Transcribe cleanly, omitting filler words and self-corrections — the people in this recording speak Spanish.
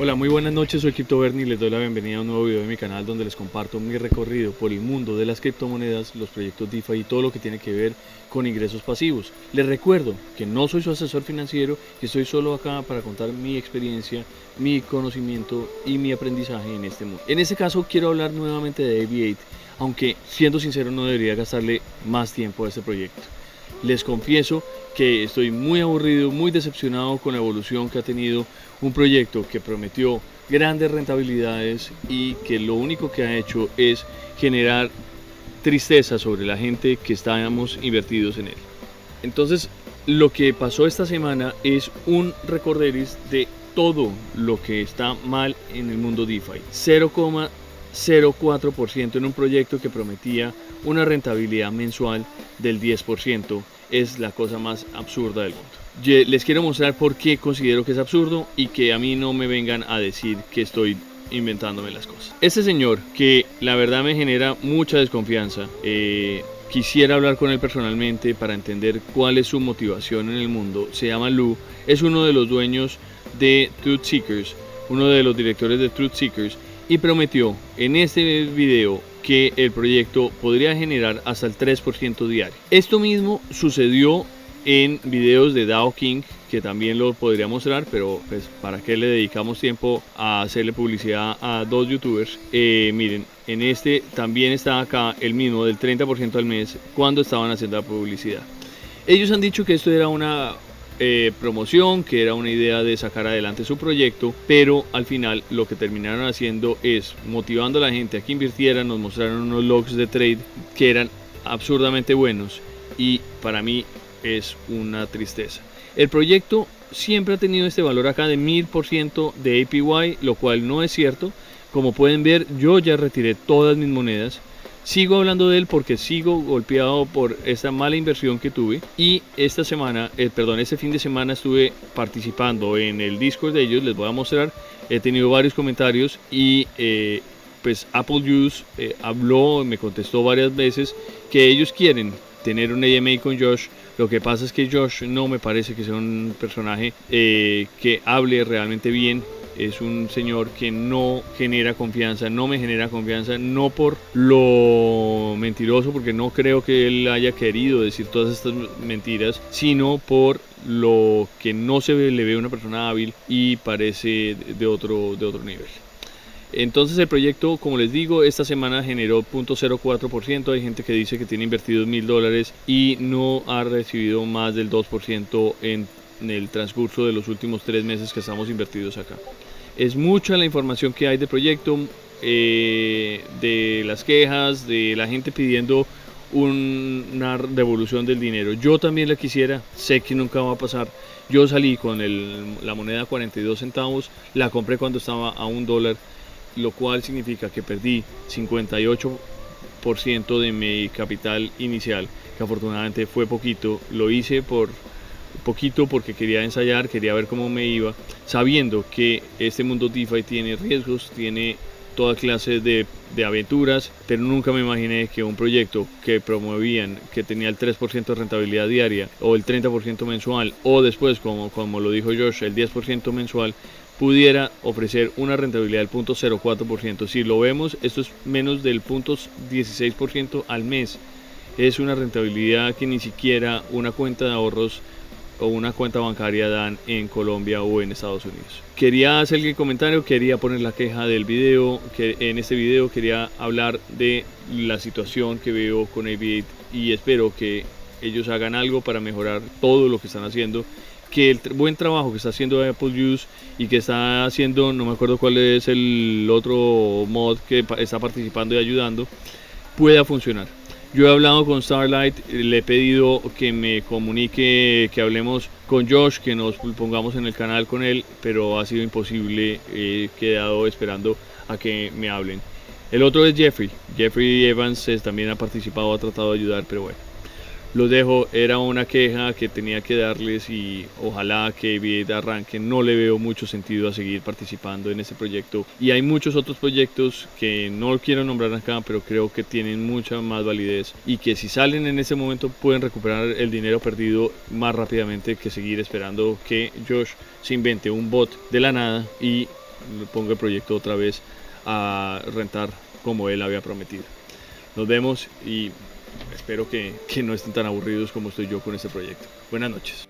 Hola, muy buenas noches, soy CryptoBernie y les doy la bienvenida a un nuevo video de mi canal donde les comparto mi recorrido por el mundo de las criptomonedas, los proyectos DeFi y todo lo que tiene que ver con ingresos pasivos. Les recuerdo que no soy su asesor financiero, que estoy solo acá para contar mi experiencia, mi conocimiento y mi aprendizaje en este mundo. En este caso quiero hablar nuevamente de AB8, aunque siendo sincero no debería gastarle más tiempo a este proyecto. Les confieso que estoy muy aburrido, muy decepcionado con la evolución que ha tenido un proyecto que prometió grandes rentabilidades y que lo único que ha hecho es generar tristeza sobre la gente que estábamos invertidos en él. Entonces, lo que pasó esta semana es un recorderis de todo lo que está mal en el mundo DeFi. 0,04% en un proyecto que prometía una rentabilidad mensual del 10%. Es la cosa más absurda del mundo. Les quiero mostrar por qué considero que es absurdo y que a mí no me vengan a decir que estoy inventándome las cosas. Este señor, que la verdad me genera mucha desconfianza, quisiera hablar con él personalmente para entender cuál es su motivación en el mundo. Se llama Lu, es uno de los dueños de Truth Seekers, uno de los directores de Truth Seekers, y prometió en este video que el proyecto podría generar hasta el 3% diario. Esto mismo sucedió en videos de DAO King, que también lo podría mostrar, pero pues para qué le dedicamos tiempo a hacerle publicidad a dos youtubers. Miren, en este también está acá el mismo del 30% al mes cuando estaban haciendo la publicidad. Ellos han dicho que esto era una promoción, que era una idea de sacar adelante su proyecto, pero al final lo que terminaron haciendo es motivando a la gente a que invirtiera. Nos mostraron unos logs de trade que eran absurdamente buenos y para mí es una tristeza. El proyecto siempre ha tenido este valor acá de 1000% de APY, lo cual no es cierto. Como pueden ver, yo ya retiré todas mis monedas. Sigo hablando de él porque sigo golpeado por esta mala inversión que tuve, y esta semana, este fin de semana estuve participando en el Discord de ellos. Les voy a mostrar, he tenido varios comentarios y pues Apple Juice habló, me contestó varias veces que ellos quieren tener un AMA con Josh. Lo que pasa es que Josh no me parece que sea un personaje que hable realmente bien. Es un señor que no genera confianza, no me genera confianza, no por lo mentiroso, porque no creo que él haya querido decir todas estas mentiras, sino por lo que no se le ve una persona hábil y parece de otro nivel. Entonces el proyecto, como les digo, esta semana generó 0.04%. Hay gente que dice que tiene invertidos $1000 y no ha recibido más del 2% en el transcurso de los últimos 3 meses que estamos invertidos acá. Es mucha la información que hay del proyecto, de las quejas, de la gente pidiendo una devolución del dinero. Yo también la quisiera, sé que nunca va a pasar. Yo salí con la moneda 42 centavos, la compré cuando estaba a $1, lo cual significa que perdí 58% de mi capital inicial, que afortunadamente fue poquito. Lo hice por poquito porque quería ensayar, quería ver cómo me iba, sabiendo que este mundo DeFi tiene riesgos, tiene toda clase de aventuras, pero nunca me imaginé que un proyecto que promovían, que tenía el 3% de rentabilidad diaria o el 30% mensual, o después, como lo dijo Josh, el 10% mensual, pudiera ofrecer una rentabilidad del 0.04%. Si lo vemos, esto es menos del 0.16% al mes. Es una rentabilidad que ni siquiera una cuenta de ahorros o una cuenta bancaria dan en Colombia o en Estados Unidos. Quería hacer el comentario, quería poner la queja del video, que en este video quería hablar de la situación que veo con AB8 y espero que ellos hagan algo para mejorar todo lo que están haciendo, que el buen trabajo que está haciendo Apple Juice y que está haciendo, no me acuerdo cuál es el otro mod que está participando y ayudando, pueda funcionar. Yo he hablado con Starlight, le he pedido que me comunique, que hablemos con Josh, que nos pongamos en el canal con él, pero ha sido imposible. He quedado esperando a que me hablen. El otro es Jeffrey Evans, también ha participado, ha tratado de ayudar, pero bueno. Los dejo, era una queja que tenía que darles y ojalá que AB8 arranque. No le veo mucho sentido a seguir participando en este proyecto, y hay muchos otros proyectos que no quiero nombrar acá, pero creo que tienen mucha más validez y que si salen en ese momento pueden recuperar el dinero perdido más rápidamente que seguir esperando que Josh se invente un bot de la nada y ponga el proyecto otra vez a rentar como él había prometido. Nos vemos y espero que no estén tan aburridos como estoy yo con este proyecto. Buenas noches.